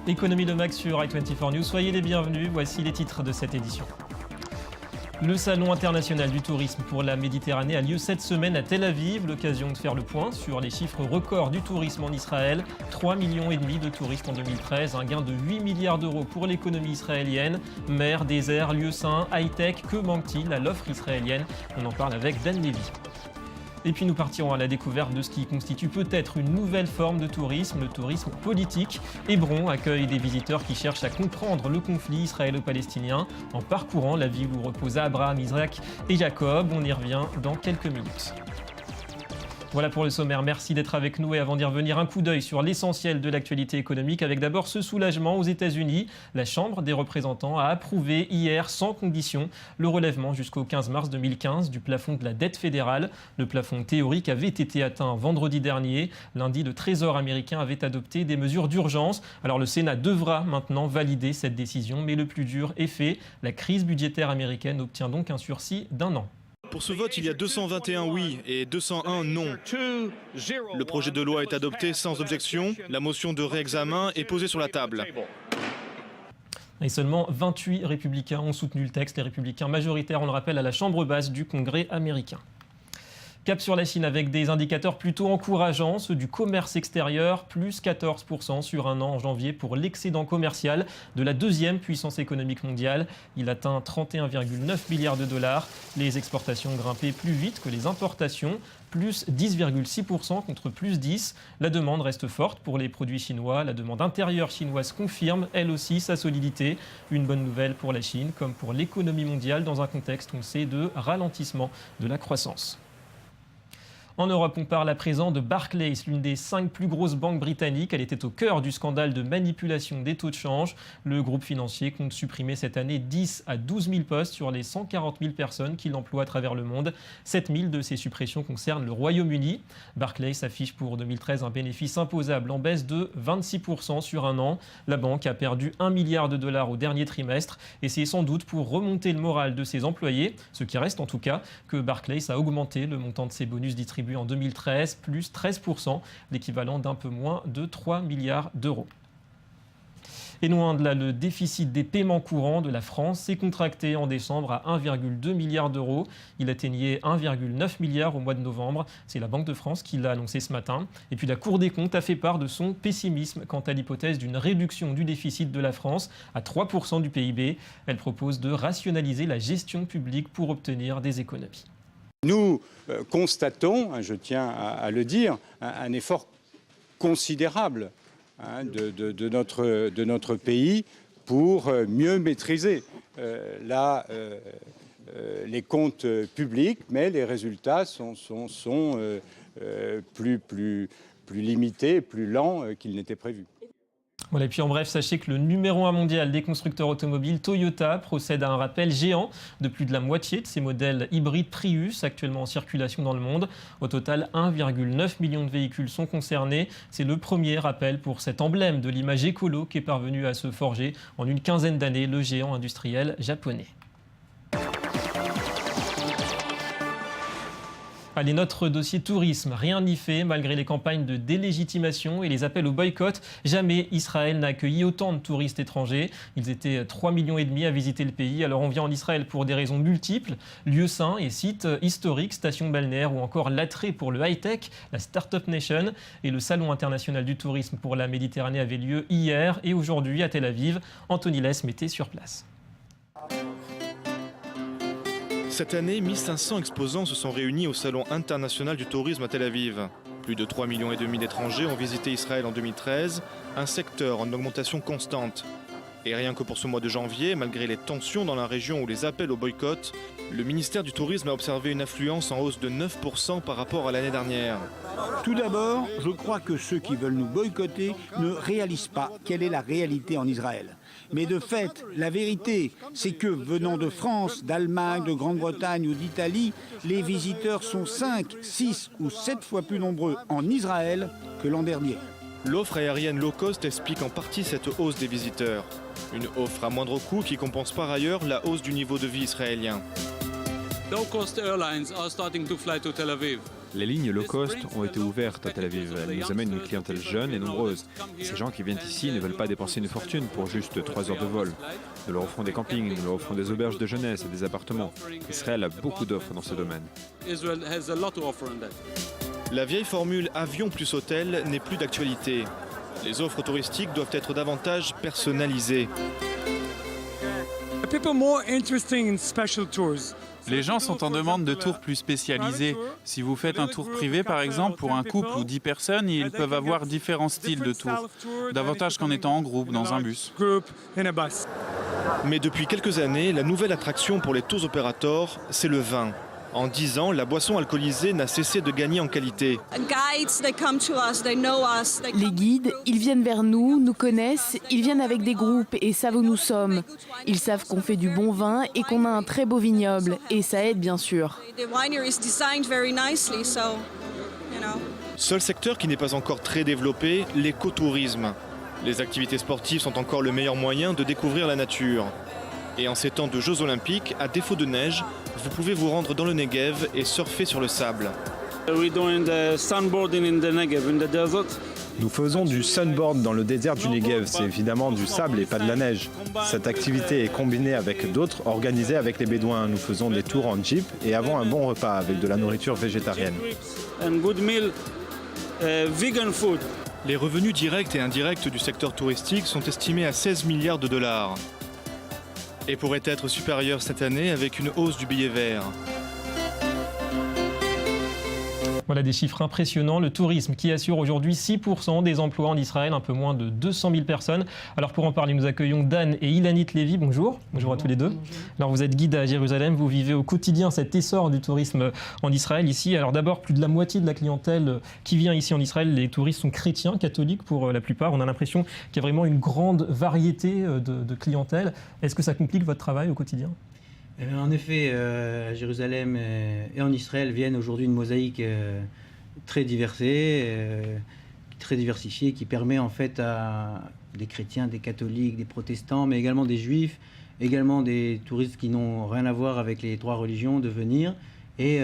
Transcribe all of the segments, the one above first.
Économie de Max sur i24 News, soyez les bienvenus, voici les titres de cette édition. Le Salon international du tourisme pour la Méditerranée a lieu cette semaine à Tel Aviv, l'occasion de faire le point sur les chiffres records du tourisme en Israël. 3,5 millions de touristes en 2013, un gain de 8 milliards d'euros pour l'économie israélienne. Mer, désert, lieux saints, high-tech, que manque-t-il à l'offre israélienne? On en parle avec Dan Lévy. Et puis nous partirons à la découverte de ce qui constitue peut-être une nouvelle forme de tourisme, le tourisme politique. Hébron accueille des visiteurs qui cherchent à comprendre le conflit israélo-palestinien en parcourant la ville où reposent Abraham, Isaac et Jacob. On y revient dans quelques minutes. Voilà pour le sommaire, merci d'être avec nous et avant d'y revenir, un coup d'œil sur l'essentiel de l'actualité économique avec d'abord ce soulagement aux États-Unis. La Chambre des représentants a approuvé hier sans condition le relèvement jusqu'au 15 mars 2015 du plafond de la dette fédérale. Le plafond théorique avait été atteint vendredi dernier. Lundi, le Trésor américain avait adopté des mesures d'urgence. Alors le Sénat devra maintenant valider cette décision, mais le plus dur est fait. La crise budgétaire américaine obtient donc un sursis d'1 an. Pour ce vote, il y a 221 oui et 201 non. Le projet de loi est adopté sans objection. La motion de réexamen est posée sur la table. Et seulement 28 républicains ont soutenu le texte. Les républicains majoritaires, on le rappelle, à la Chambre basse du Congrès américain. Cap sur la Chine avec des indicateurs plutôt encourageants, ceux du commerce extérieur, plus 14% sur un an en janvier pour l'excédent commercial de la deuxième puissance économique mondiale. Il atteint 31,9 milliards de dollars. Les exportations grimpaient plus vite que les importations, plus 10,6% contre plus 10%. La demande reste forte pour les produits chinois. La demande intérieure chinoise confirme, elle aussi, sa solidité. Une bonne nouvelle pour la Chine comme pour l'économie mondiale dans un contexte, on le sait, de ralentissement de la croissance. En Europe, on parle à présent de Barclays, l'une des 5 plus grosses banques britanniques. Elle était au cœur du scandale de manipulation des taux de change. Le groupe financier compte supprimer cette année 10 à 12 000 postes sur les 140 000 personnes qu'il emploie à travers le monde. 7 000 de ces suppressions concernent le Royaume-Uni. Barclays affiche pour 2013 un bénéfice imposable en baisse de 26% sur un an. La banque a perdu 1 milliard de dollars au dernier trimestre et c'est sans doute pour remonter le moral de ses employés, ce qui reste en tout cas, que Barclays a augmenté le montant de ses bonus distribués en 2013, plus 13%, l'équivalent d'un peu moins de 3 milliards d'euros. Et loin de là, le déficit des paiements courants de la France s'est contracté en décembre à 1,2 milliard d'euros. Il atteignait 1,9 milliard au mois de novembre. C'est la Banque de France qui l'a annoncé ce matin. Et puis la Cour des comptes a fait part de son pessimisme quant à l'hypothèse d'une réduction du déficit de la France à 3% du PIB. Elle propose de rationaliser la gestion publique pour obtenir des économies. Nous constatons, je tiens à le dire, un effort considérable de notre pays pour mieux maîtriser les comptes publics, mais les résultats sont plus limités, plus lents qu'il n'était prévu. Voilà, et puis en bref, sachez que le numéro 1 mondial des constructeurs automobiles, Toyota, procède à un rappel géant de plus de la moitié de ses modèles hybrides Prius actuellement en circulation dans le monde. Au total, 1,9 million de véhicules sont concernés. C'est le premier rappel pour cet emblème de l'image écolo qui est parvenu à se forger en une quinzaine d'années, le géant industriel japonais. Allez, notre dossier tourisme, rien n'y fait. Malgré les campagnes de délégitimation et les appels au boycott, jamais Israël n'a accueilli autant de touristes étrangers. Ils étaient 3,5 millions à visiter le pays. Alors on vient en Israël pour des raisons multiples, lieux saints et sites historiques, stations balnéaires ou encore l'attrait pour le high-tech, la Startup Nation. Et le Salon international du tourisme pour la Méditerranée avait lieu hier et aujourd'hui à Tel Aviv. Anthony Less mettait sur place. Cette année, 1500 exposants se sont réunis au Salon international du tourisme à Tel Aviv. Plus de 3,5 millions d'étrangers ont visité Israël en 2013, un secteur en augmentation constante. Et rien que pour ce mois de janvier, malgré les tensions dans la région ou les appels au boycott, le ministère du Tourisme a observé une affluence en hausse de 9% par rapport à l'année dernière. Tout d'abord, je crois que ceux qui veulent nous boycotter ne réalisent pas quelle est la réalité en Israël. Mais de fait, la vérité, c'est que venant de France, d'Allemagne, de Grande-Bretagne ou d'Italie, les visiteurs sont 5, 6 ou 7 fois plus nombreux en Israël que l'an dernier. L'offre aérienne low cost explique en partie cette hausse des visiteurs. Une offre à moindre coût qui compense par ailleurs la hausse du niveau de vie israélien. Low-cost airlines are starting to fly to Tel Aviv. Les lignes low cost ont été ouvertes à Tel Aviv. Elles nous amènent une clientèle jeune et nombreuse. Ces gens qui viennent ici ne veulent pas dépenser une fortune pour juste 3 heures de vol. Nous leur offrons des campings, nous leur offrons des auberges de jeunesse et des appartements. Israël a beaucoup d'offres dans ce domaine. Israel has a lot to offer in that. La vieille formule avion plus hôtel n'est plus d'actualité. Les offres touristiques doivent être davantage personnalisées. People more interested in special tours. Les gens sont en demande de tours plus spécialisés. Si vous faites un tour privé, par exemple, pour un couple ou 10 personnes, ils peuvent avoir différents styles de tours, davantage qu'en étant en groupe dans un bus. Mais depuis quelques années, la nouvelle attraction pour les tours opérateurs, c'est le vin. En 10 ans, la boisson alcoolisée n'a cessé de gagner en qualité. Les guides, ils viennent vers nous, nous connaissent, ils viennent avec des groupes et savent où nous sommes. Ils savent qu'on fait du bon vin et qu'on a un très beau vignoble, et ça aide bien sûr. Seul secteur qui n'est pas encore très développé, l'écotourisme. Les activités sportives sont encore le meilleur moyen de découvrir la nature. Et en ces temps de Jeux Olympiques, à défaut de neige, vous pouvez vous rendre dans le Negev et surfer sur le sable. Nous faisons du sunboard dans le désert du Negev. C'est évidemment du sable et pas de la neige. Cette activité est combinée avec d'autres organisées avec les Bédouins. Nous faisons des tours en jeep et avons un bon repas avec de la nourriture végétarienne. Les revenus directs et indirects du secteur touristique sont estimés à 16 milliards de dollars. Et pourrait être supérieur cette année avec une hausse du billet vert. Voilà des chiffres impressionnants. Le tourisme qui assure aujourd'hui 6% des emplois en Israël, un peu moins de 200 000 personnes. Alors pour en parler, nous accueillons Dan et Ilanit Lévy. Bonjour. Bonjour à tous les deux. Bonjour. Alors vous êtes guide à Jérusalem, vous vivez au quotidien cet essor du tourisme en Israël ici. Alors d'abord, plus de la moitié de la clientèle qui vient ici en Israël, les touristes sont chrétiens, catholiques pour la plupart. On a l'impression qu'il y a vraiment une grande variété de clientèle. Est-ce que ça complique votre travail au quotidien ? En effet, à Jérusalem et en Israël viennent aujourd'hui une mosaïque très diversifiée qui permet en fait à des chrétiens, des catholiques, des protestants, mais également des juifs, également des touristes qui n'ont rien à voir avec les 3 religions de venir et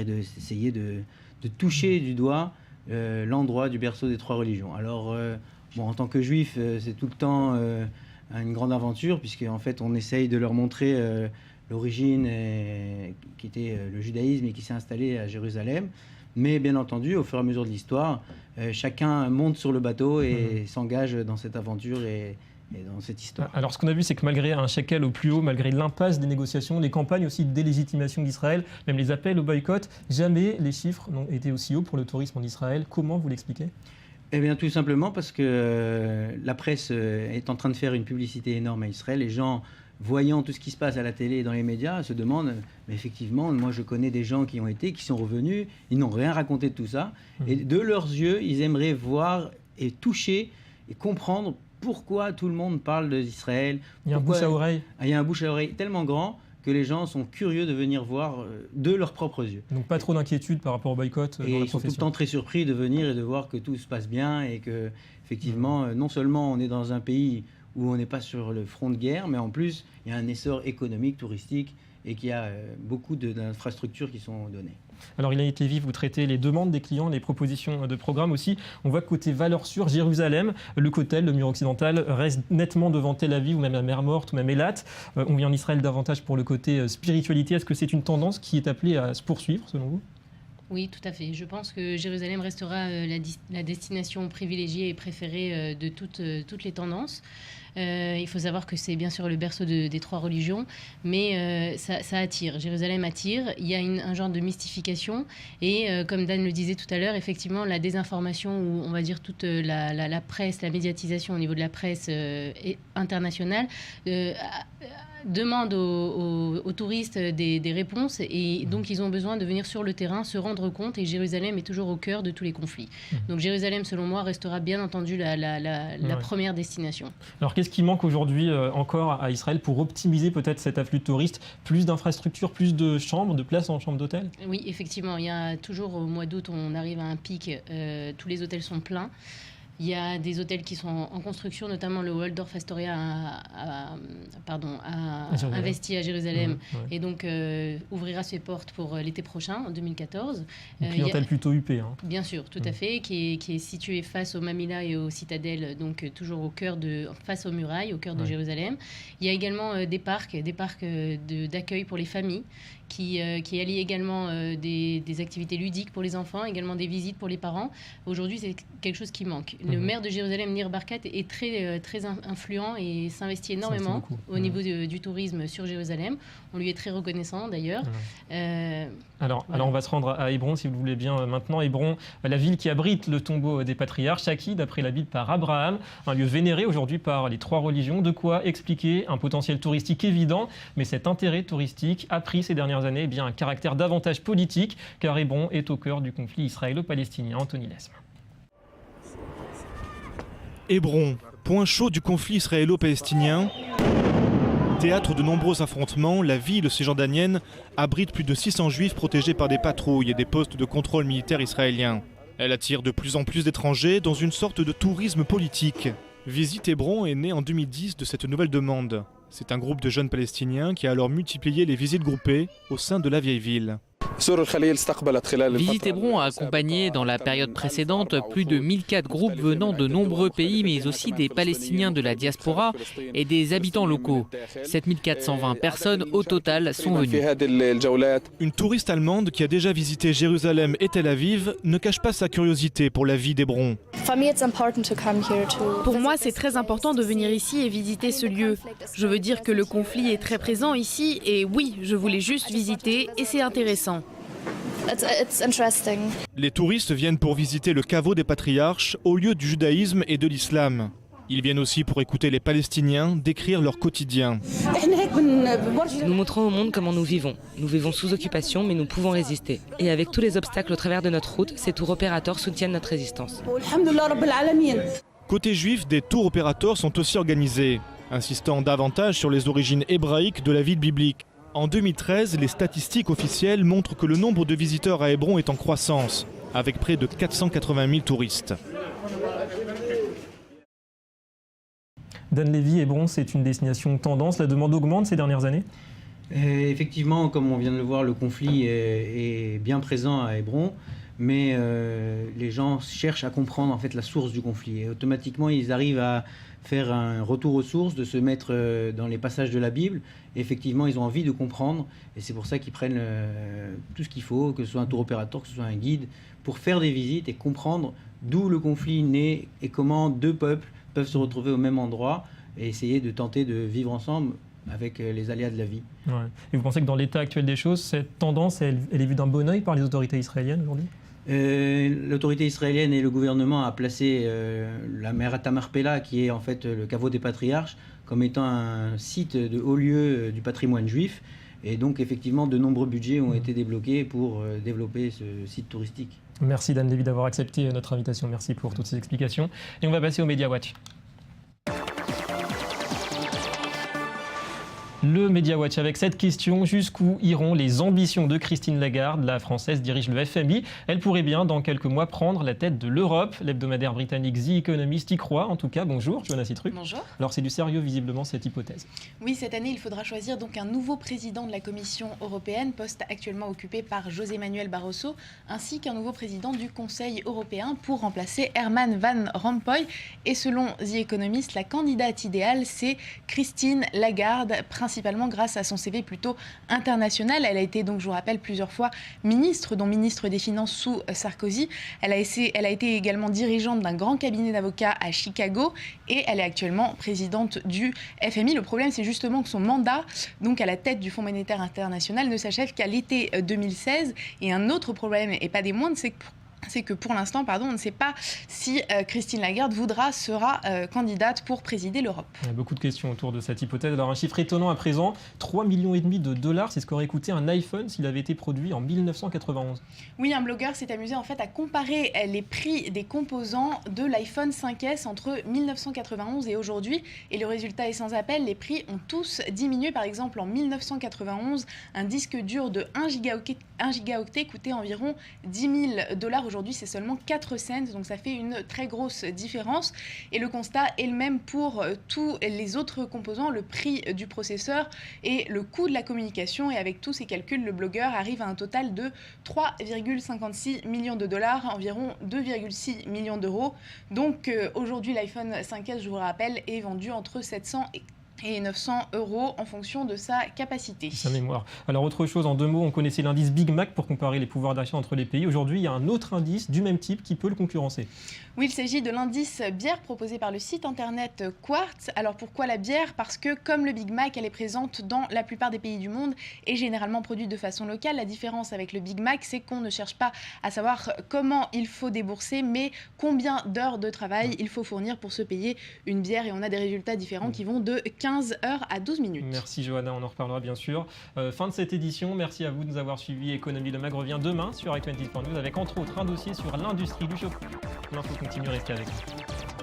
d'essayer de toucher du doigt l'endroit du berceau des 3 religions. Alors, en tant que juif, c'est tout le temps une grande aventure, puisque en fait on essaye de leur montrer l'origine qui était le judaïsme et qui s'est installé à Jérusalem. Mais bien entendu, au fur et à mesure de l'histoire, chacun monte sur le bateau et s'engage dans cette aventure et dans cette histoire. Alors ce qu'on a vu, c'est que malgré un shekel au plus haut, malgré l'impasse des négociations, les campagnes aussi de délégitimation d'Israël, même les appels au boycott, jamais les chiffres n'ont été aussi hauts pour le tourisme en Israël. Comment vous l'expliquez ? Eh bien, tout simplement parce que la presse est en train de faire une publicité énorme à Israël. Les gens, voyant tout ce qui se passe à la télé et dans les médias, se demandent, mais effectivement, moi je connais des gens qui ont été, qui sont revenus, ils n'ont rien raconté de tout ça. Et de leurs yeux, ils aimeraient voir et toucher et comprendre pourquoi tout le monde parle d'Israël. Il y a un bouche à oreille. Il y a un bouche à oreille tellement grand que les gens sont curieux de venir voir de leurs propres yeux. Donc pas trop d'inquiétude par rapport au boycott dans la ils sont tout le temps très surpris de venir et de voir que tout se passe bien et que, effectivement, non seulement on est dans un pays où on n'est pas sur le front de guerre, mais en plus, il y a un essor économique, touristique et qu'il y a beaucoup d'infrastructures qui sont données. Alors Ilanit Lévy, vous traitez les demandes des clients, les propositions de programmes aussi. On voit que côté valeurs sûres, Jérusalem, le Kotel, le mur occidental, reste nettement devant Tel Aviv ou même la mer Morte ou même Eilat. On vient en Israël davantage pour le côté spiritualité. Est-ce que c'est une tendance qui est appelée à se poursuivre selon vous ? Oui, tout à fait. Je pense que Jérusalem restera la destination privilégiée et préférée de toutes les tendances. Il faut savoir que c'est bien sûr le berceau des 3 religions, mais ça attire. Jérusalem attire. Il y a un genre de mystification. Et comme Dan le disait tout à l'heure, effectivement, la désinformation, ou on va dire toute la presse, la médiatisation au niveau de la presse internationale, demandent aux touristes des réponses et donc ils ont besoin de venir sur le terrain, se rendre compte, et Jérusalem est toujours au cœur de tous les conflits. Donc Jérusalem, selon moi, restera bien entendu la première destination. Alors qu'est-ce qui manque aujourd'hui encore à Israël pour optimiser peut-être cet afflux de touristes? Plus d'infrastructures, plus de chambres, de places en chambres d'hôtel? Oui, effectivement, il y a toujours au mois d'août, on arrive à un pic, tous les hôtels sont pleins. Il y a des hôtels qui sont en construction, notamment le Waldorf Astoria a investi à Jérusalem et donc ouvrira ses portes pour l'été prochain, en 2014. Une clientèle plutôt huppée. Hein. Bien sûr, tout à fait, qui est situé face au Mamilla et aux citadelles, donc toujours au cœur face aux murailles, au cœur de Jérusalem. Il y a également des parcs d'accueil pour les familles, qui allie également des activités ludiques pour les enfants, également des visites pour les parents. Aujourd'hui, c'est quelque chose qui manque. Le maire de Jérusalem, Nir Barkat, est très influent et s'investit énormément au niveau du tourisme sur Jérusalem. On lui est très reconnaissant d'ailleurs. Alors on va se rendre à Hébron, si vous le voulez bien maintenant. Hébron, la ville qui abrite le tombeau des patriarches, acquis d'après la Bible par Abraham, un lieu vénéré aujourd'hui par les 3 religions. De quoi expliquer un potentiel touristique évident, mais cet intérêt touristique a pris ces dernières années un caractère davantage politique, car Hébron est au cœur du conflit israélo-palestinien. Anthony Lesme. Hébron, point chaud du conflit israélo-palestinien. Théâtre de nombreux affrontements, la ville cisjordanienne abrite plus de 600 juifs protégés par des patrouilles et des postes de contrôle militaire israéliens. Elle attire de plus en plus d'étrangers dans une sorte de tourisme politique. Visite Hébron est née en 2010 de cette nouvelle demande. C'est un groupe de jeunes Palestiniens qui a alors multiplié les visites groupées au sein de la vieille ville. Visite Hébron a accompagné dans la période précédente plus de 1004 groupes venant de nombreux pays, mais aussi des Palestiniens de la diaspora et des habitants locaux. 7420 personnes au total sont venues. Une touriste allemande qui a déjà visité Jérusalem et Tel Aviv ne cache pas sa curiosité pour la vie d'Hébron. Pour moi, c'est très important de venir ici et visiter ce lieu. Je veux dire que le conflit est très présent ici et oui, je voulais juste visiter et c'est intéressant. Les touristes viennent pour visiter le caveau des patriarches, au lieu du judaïsme et de l'islam. Ils viennent aussi pour écouter les Palestiniens décrire leur quotidien. Nous montrons au monde comment nous vivons. Nous vivons sous occupation, mais nous pouvons résister. Et avec tous les obstacles au travers de notre route, ces tours opérateurs soutiennent notre résistance. Côté juif, des tours opérateurs sont aussi organisés, insistant davantage sur les origines hébraïques de la ville biblique. En 2013, les statistiques officielles montrent que le nombre de visiteurs à Hébron est en croissance, avec près de 480 000 touristes. Dan Lévy, Hébron, c'est une destination tendance. La demande augmente ces dernières années? Effectivement, comme on vient de le voir, le conflit est bien présent à Hébron, mais les gens cherchent à comprendre en fait la source du conflit. Et automatiquement, ils arrivent à faire un retour aux sources, de se mettre dans les passages de la Bible. Et effectivement, ils ont envie de comprendre, et c'est pour ça qu'ils prennent tout ce qu'il faut, que ce soit un tour opérateur, que ce soit un guide, pour faire des visites et comprendre d'où le conflit naît et comment 2 peuples peuvent se retrouver au même endroit et essayer de tenter de vivre ensemble avec les aléas de la vie. Ouais. Et vous pensez que dans l'état actuel des choses, cette tendance, elle est vue d'un bon œil par les autorités israéliennes aujourd'hui? L'autorité israélienne et le gouvernement a placé la mer Tamarpela, qui est en fait le caveau des patriarches, comme étant un site de haut lieu du patrimoine juif. Et donc effectivement, de nombreux budgets ont été débloqués pour développer ce site touristique. Merci Dan Lévy d'avoir accepté notre invitation. Merci pour toutes ces explications. Et on va passer au Media Watch. Le Media Watch avec cette question: jusqu'où iront les ambitions de Christine Lagarde? La Française dirige le FMI. Elle pourrait bien, dans quelques mois, prendre la tête de l'Europe. L'hebdomadaire britannique The Economist y croit, en tout cas. Bonjour, Joanna Citruc. Bonjour. Alors, c'est du sérieux, visiblement, cette hypothèse. Oui, cette année, il faudra choisir donc un nouveau président de la Commission européenne, poste actuellement occupé par José Manuel Barroso, ainsi qu'un nouveau président du Conseil européen pour remplacer Herman Van Rompuy. Et selon The Economist, la candidate idéale, c'est Christine Lagarde, principalement grâce à son CV plutôt international. Elle a été donc, je vous rappelle, plusieurs fois ministre, dont ministre des Finances sous Sarkozy. Elle a été également dirigeante d'un grand cabinet d'avocats à Chicago et elle est actuellement présidente du FMI. Le problème, c'est justement que son mandat, donc à la tête du Fonds monétaire international, ne s'achève qu'à l'été 2016. Et un autre problème, et pas des moindres, c'est que c'est que pour l'instant, on ne sait pas si Christine Lagarde sera candidate pour présider l'Europe. Il y a beaucoup de questions autour de cette hypothèse. Alors un chiffre étonnant à présent, 3,5 millions de dollars, c'est ce qu'aurait coûté un iPhone s'il avait été produit en 1991. Oui, un blogueur s'est amusé en fait à comparer les prix des composants de l'iPhone 5S entre 1991 et aujourd'hui. Et le résultat est sans appel, les prix ont tous diminué. Par exemple, en 1991, un disque dur de 1 gigaoctet coûtait environ 10 000 $. Aujourd'hui, c'est seulement 4 cents, donc ça fait une très grosse différence. Et le constat est le même pour tous les autres composants, le prix du processeur et le coût de la communication. Et avec tous ces calculs, le blogueur arrive à un total de 3,56 millions de dollars, environ 2,6 millions d'euros. Donc aujourd'hui, l'iPhone 5S, je vous rappelle, est vendu entre 700 et 900 € en fonction de sa capacité. Sa mémoire. Alors autre chose, en 2 mots, on connaissait l'indice Big Mac pour comparer les pouvoirs d'achat entre les pays. Aujourd'hui, il y a un autre indice du même type qui peut le concurrencer. Oui, il s'agit de l'indice bière proposé par le site internet Quartz. Alors pourquoi la bière? Parce que comme le Big Mac, elle est présente dans la plupart des pays du monde et généralement produite de façon locale. La différence avec le Big Mac, c'est qu'on ne cherche pas à savoir comment il faut débourser, mais combien d'heures de travail il faut fournir pour se payer une bière. Et on a des résultats différents qui vont de 15 heures à 12 minutes. Merci Johanna, on en reparlera bien sûr. Fin de cette édition, merci à vous de nous avoir suivis. Économie Le Mag revient demain sur i20.news avec entre autres un dossier sur l'industrie du chocolat. L'info continue, restez avec nous.